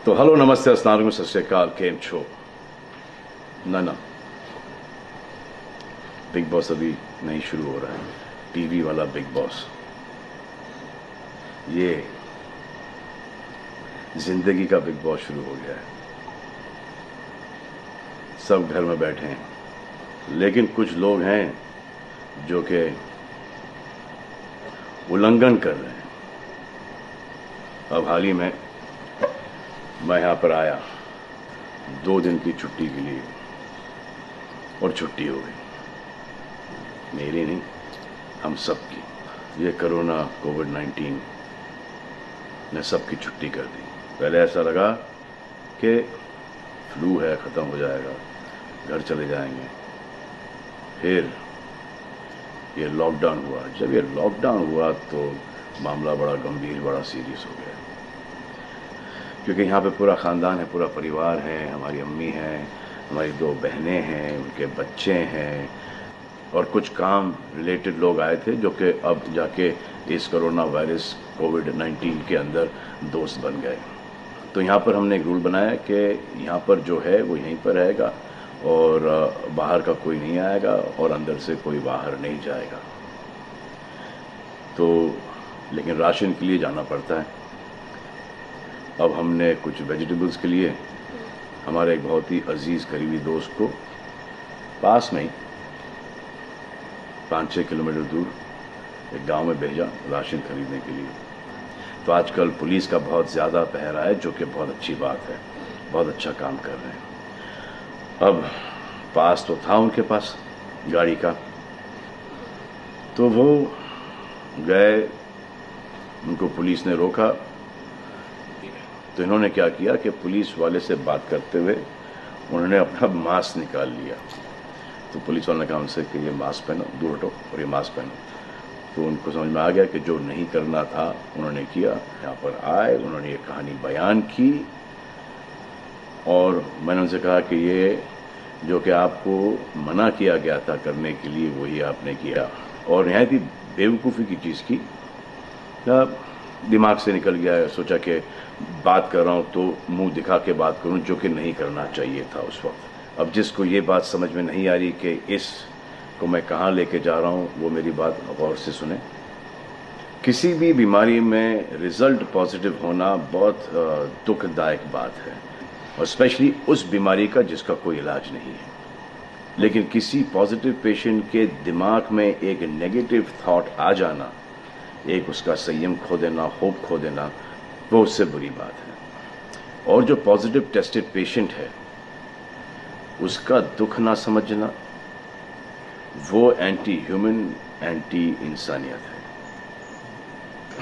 तो हेलो नमस्ते अस्सलाम वालेकुम सत श्री अकाल केम छो ना बिग बॉस अभी नहीं शुरू हो रहा है। टीवी वाला बिग बॉस, ये जिंदगी का बिग बॉस शुरू हो गया है। सब घर में बैठे हैं, लेकिन कुछ लोग हैं जो कि उल्लंघन कर रहे हैं। अब हाल ही में मैं यहां पर आया 2 दिन की छुट्टी के लिए, और छुट्टी हो गई। मेरी नहीं, हम सब की। ये कोरोना कोविड-19 ने सबकी छुट्टी कर दी। पहले ऐसा लगा कि फ्लू है, ख़त्म हो जाएगा, घर चले जाएंगे। फिर ये लॉकडाउन हुआ। जब ये लॉकडाउन हुआ तो मामला बड़ा गंभीर, बड़ा सीरियस हो गया, क्योंकि यहाँ पे पूरा ख़ानदान है, पूरा परिवार है। हमारी अम्मी हैं, हमारी 2 बहनें हैं, उनके बच्चे हैं, और कुछ काम रिलेटेड लोग आए थे जो कि अब जाके इस कोरोना वायरस कोविड-19 के अंदर दोस्त बन गए। तो यहाँ पर हमने एक रूल बनाया कि यहाँ पर जो है वो यहीं पर रहेगा, और बाहर का कोई नहीं आएगा, और अंदर से कोई बाहर नहीं जाएगा। तो लेकिन राशन के लिए जाना पड़ता है। अब हमने कुछ वेजिटेबल्स के लिए हमारे एक बहुत ही अजीज़ करीबी दोस्त को पास में ही 5-6 किलोमीटर दूर एक गांव में भेजा राशन खरीदने के लिए। तो आजकल पुलिस का बहुत ज़्यादा पहरा है, जो कि बहुत अच्छी बात है, बहुत अच्छा काम कर रहे हैं। अब पास तो था उनके पास गाड़ी का, तो वो गए, उनको पुलिस ने रोका। तो इन्होंने क्या किया कि पुलिस वाले से बात करते हुए उन्होंने अपना मास्क निकाल लिया। तो पुलिस वाले ने कहा उनसे कि ये मास्क पहनो, दूर हटो और ये मास्क पहनो। तो उनको समझ में आ गया कि जो नहीं करना था उन्होंने किया। यहाँ पर आए, उन्होंने ये कहानी बयान की, और मैंने उनसे कहा कि ये जो कि आपको मना किया गया था करने के लिए, वही आपने किया, और नहायत ही बेवकूफ़ी की चीज़ की। दिमाग से निकल गया। सोचा कि बात कर रहा हूँ तो मुंह दिखा के बात करूँ, जो कि नहीं करना चाहिए था उस वक्त। अब जिसको ये बात समझ में नहीं आ रही कि इसको मैं कहाँ लेके जा रहा हूँ, वो मेरी बात गौर से सुने। किसी भी बीमारी में रिजल्ट पॉजिटिव होना बहुत दुखदायक बात है, और स्पेशली उस बीमारी का जिसका कोई इलाज नहीं है। लेकिन किसी पॉजिटिव पेशेंट के दिमाग में एक नेगेटिव थॉट आ जाना, एक उसका संयम खो देना, होप खो देना, वो उससे बुरी बात है। और जो पॉजिटिव टेस्टेड पेशेंट है, उसका दुख ना समझना, वो एंटी ह्यूमन, एंटी इंसानियत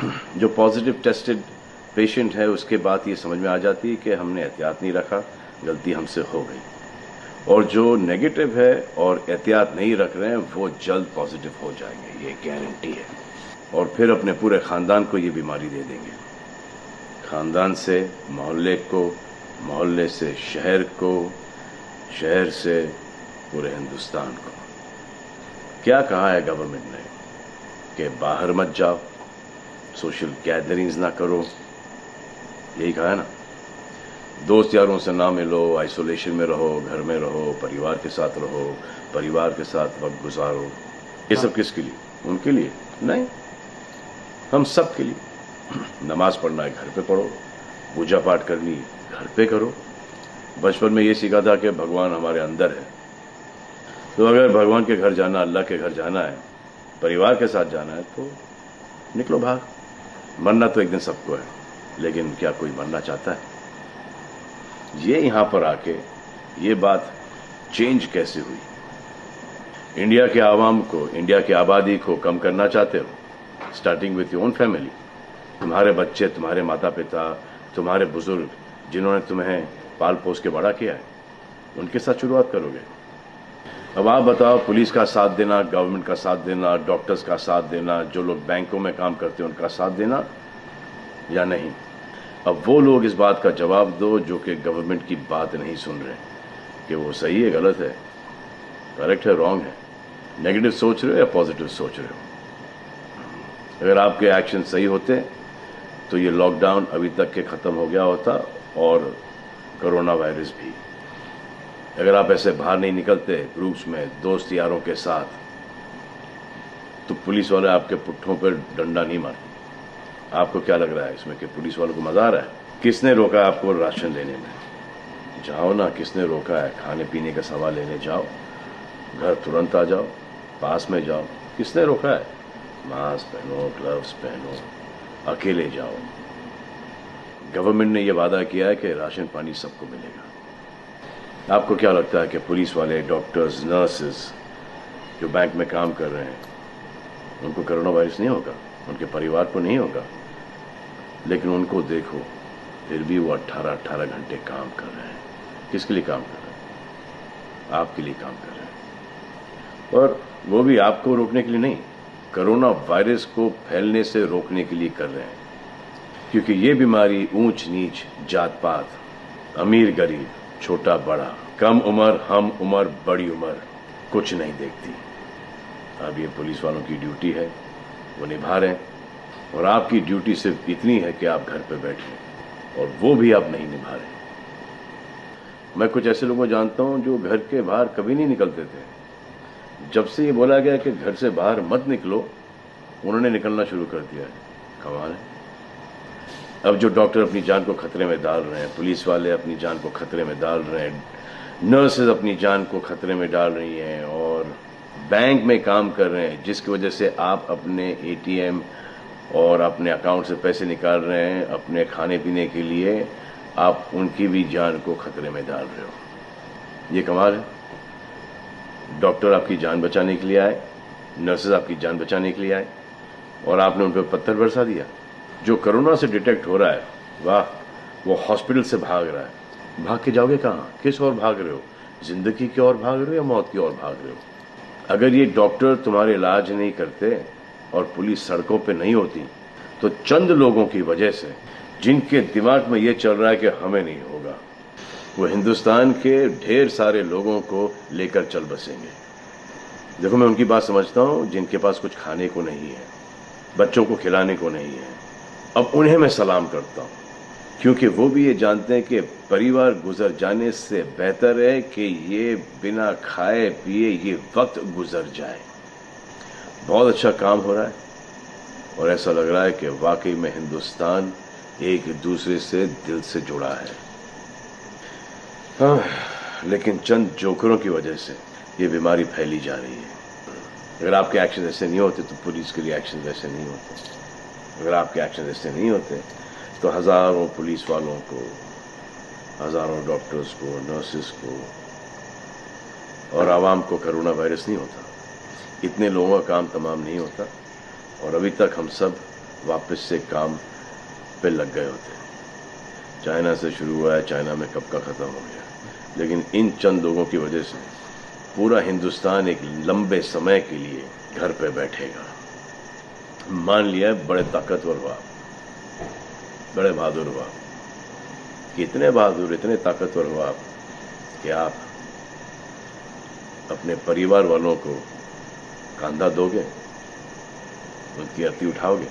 है। जो पॉजिटिव टेस्टेड पेशेंट है, उसके बाद ये समझ में आ जाती है कि हमने एहतियात नहीं रखा, गलती हमसे हो गई। और जो नेगेटिव है और एहतियात नहीं रख रहे हैं, वो जल्द पॉजिटिव हो जाएंगे, ये गारंटी है। और फिर अपने पूरे ख़ानदान को ये बीमारी दे देंगे। ख़ानदान से मोहल्ले को, मोहल्ले से शहर को, शहर से पूरे हिंदुस्तान को। क्या कहा है गवर्नमेंट ने कि बाहर मत जाओ, सोशल गैदरिंग्स ना करो, यही कहा है ना। दोस्त यारों से ना मिलो, आइसोलेशन में रहो, घर में रहो, परिवार के साथ रहो, परिवार के साथ वक्त गुजारो। ये सब किसके लिए? उनके लिए नहीं, हम सब के लिए। नमाज पढ़ना है घर पे पढ़ो, पूजा पाठ करनी है घर पे करो। बचपन में ये सीखा था कि भगवान हमारे अंदर है, तो अगर भगवान के घर जाना, अल्लाह के घर जाना है, परिवार के साथ जाना है, तो निकलो बाहर। मरना तो एक दिन सबको है, लेकिन क्या कोई मरना चाहता है? ये यहाँ पर आके ये बात चेंज कैसे हुई? इंडिया के आवाम को, इंडिया की आबादी को कम करना चाहते हो? Starting with your own family. तुम्हारे बच्चे, तुम्हारे माता पिता, तुम्हारे बुजुर्ग, जिन्होंने तुम्हें पाल पोस के बड़ा किया है, उनके साथ शुरुआत करोगे। अब आप बताओ, पुलिस का साथ देना, गवर्नमेंट का साथ देना, डॉक्टर्स का साथ देना, जो लोग बैंकों में काम करते हैं उनका साथ देना या नहीं? अब वो लोग इस बात का जवाब दो जो कि गवर्नमेंट की बात नहीं सुन रहे, कि वो सही है, गलत है, करेक्ट है, रॉन्ग है, नेगेटिव सोच रहे हो या पॉजिटिव सोच रहे हो। अगर आपके एक्शन सही होते तो ये लॉकडाउन अभी तक के ख़त्म हो गया होता, और कोरोना वायरस भी। अगर आप ऐसे बाहर नहीं निकलते ग्रुप्स में दोस्त यारों के साथ, तो पुलिस वाले आपके पुट्ठों पर डंडा नहीं मारते। आपको क्या लग रहा है इसमें कि पुलिस वालों को मजा आ रहा है? किसने रोका आपको राशन लेने में? जाओ ना, किसने रोका है? खाने पीने का सामान लेने जाओ, घर तुरंत आ जाओ, पास में जाओ। किसने रोका है? मास्क पहनो, ग्लव्स पहनो, अकेले जाओ। गवर्नमेंट ने यह वादा किया है कि राशन पानी सबको मिलेगा। आपको क्या लगता है कि पुलिस वाले, डॉक्टर्स, नर्सेस जो बैंक में काम कर रहे हैं, उनको कोरोना वायरस नहीं होगा? उनके परिवार को नहीं होगा? लेकिन उनको देखो, फिर भी वो 18-18 घंटे काम कर रहे हैं। किसके लिए काम कर रहे हैं? आपके लिए काम कर रहे हैं। और वो भी आपको रोकने के लिए नहीं, कोरोना वायरस को फैलने से रोकने के लिए कर रहे हैं। क्योंकि ये बीमारी ऊंच नीच, जात पात, अमीर गरीब, छोटा बड़ा, कम उम्र, हम उम्र, बड़ी उम्र कुछ नहीं देखती। अब ये पुलिस वालों की ड्यूटी है, वो निभा रहे हैं। और आपकी ड्यूटी सिर्फ इतनी है कि आप घर पे बैठे, और वो भी आप नहीं निभा रहे। मैं कुछ ऐसे लोगों को जानता हूं जो घर के बाहर कभी नहीं निकलते थे। जब से ये बोला गया कि घर से बाहर मत निकलो, उन्होंने निकलना शुरू कर दिया है। कमाल है। अब जो डॉक्टर अपनी जान को खतरे में डाल रहे हैं, पुलिस वाले अपनी जान को खतरे में डाल रहे हैं, नर्सेज अपनी जान को खतरे में डाल रही हैं, और बैंक में काम कर रहे हैं, जिसकी वजह से आप अपने एटीएम और अपने अकाउंट से पैसे निकाल रहे हैं अपने खाने पीने के लिए, आप उनकी भी जान को खतरे में डाल रहे हो। ये कमाल है। डॉक्टर आपकी जान बचाने के लिए आए, नर्सेज आपकी जान बचाने के लिए आए, और आपने उन पर पत्थर बरसा दिया। जो कोरोना से डिटेक्ट हो रहा है, वाह, वो हॉस्पिटल से भाग रहा है। भाग के जाओगे कहाँ? किस ओर भाग रहे हो? जिंदगी की ओर भाग रहे हो या मौत की ओर भाग रहे हो? अगर ये डॉक्टर तुम्हारे इलाज नहीं करते और पुलिस सड़कों पे नहीं होती, तो चंद लोगों की वजह से, जिनके दिमाग में ये चल रहा है कि हमें नहीं होगा, वो हिंदुस्तान के ढेर सारे लोगों को लेकर चल बसेंगे। देखो, मैं उनकी बात समझता हूँ जिनके पास कुछ खाने को नहीं है, बच्चों को खिलाने को नहीं है। अब उन्हें मैं सलाम करता हूँ, क्योंकि वो भी ये जानते हैं कि परिवार गुजर जाने से बेहतर है कि ये बिना खाए पिए ये वक्त गुजर जाए। बहुत अच्छा काम हो रहा है, और ऐसा लग रहा है कि वाकई में हिंदुस्तान एक दूसरे से दिल से जुड़ा है। हाँ, लेकिन चंद जोकरों की वजह से ये बीमारी फैली जा रही है। अगर आपके एक्शन ऐसे नहीं होते तो पुलिस के लिए एक्शन वैसे नहीं होते। अगर आपके एक्शन ऐसे नहीं होते तो हजारों पुलिस वालों को, हजारों डॉक्टर्स को, नर्सेस को और आवाम को कोरोना वायरस नहीं होता। इतने लोगों का काम तमाम नहीं होता, और अभी तक हम सब वापस से काम पे लग गए होते। चाइना से शुरू हुआ है, चाइना में कब का ख़त्म हो गया। लेकिन इन चंद लोगों की वजह से पूरा हिंदुस्तान एक लंबे समय के लिए घर पे बैठेगा। मान लिया बड़े ताकतवर हुआ, बड़े बहादुर हुआ। इतने बहादुर, इतने ताकतवर हुआ कि आप अपने परिवार वालों को कंधा दोगे, उनकी अर्थी उठाओगे।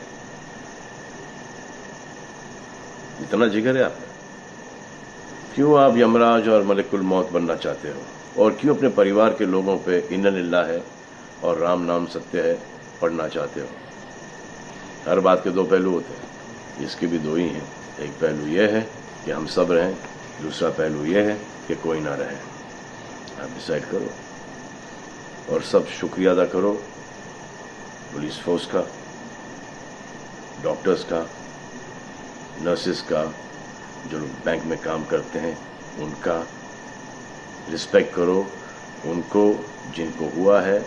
इतना जिगर है आप? क्यों आप यमराज और मलिकुल मौत बनना चाहते हो? और क्यों अपने परिवार के लोगों पे इन्ना लिल्लाह है और राम नाम सत्य है पढ़ना चाहते हो? हर बात के दो पहलू होते हैं, इसके भी दो ही हैं। एक पहलू यह है कि हम सब रहें, दूसरा पहलू यह है कि कोई ना रहे। आप डिसाइड करो, और सब शुक्रिया अदा करो पुलिस फोर्स का, डॉक्टर्स का, नर्सेस का, जो लोग बैंक में काम करते हैं उनका। रिस्पेक्ट करो उनको जिनको हुआ है,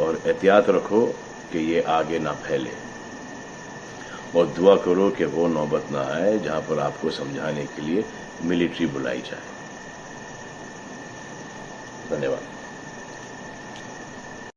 और एहतियात रखो कि ये आगे ना फैले, और दुआ करो कि वो नौबत ना आए जहां पर आपको समझाने के लिए मिलिट्री बुलाई जाए। धन्यवाद।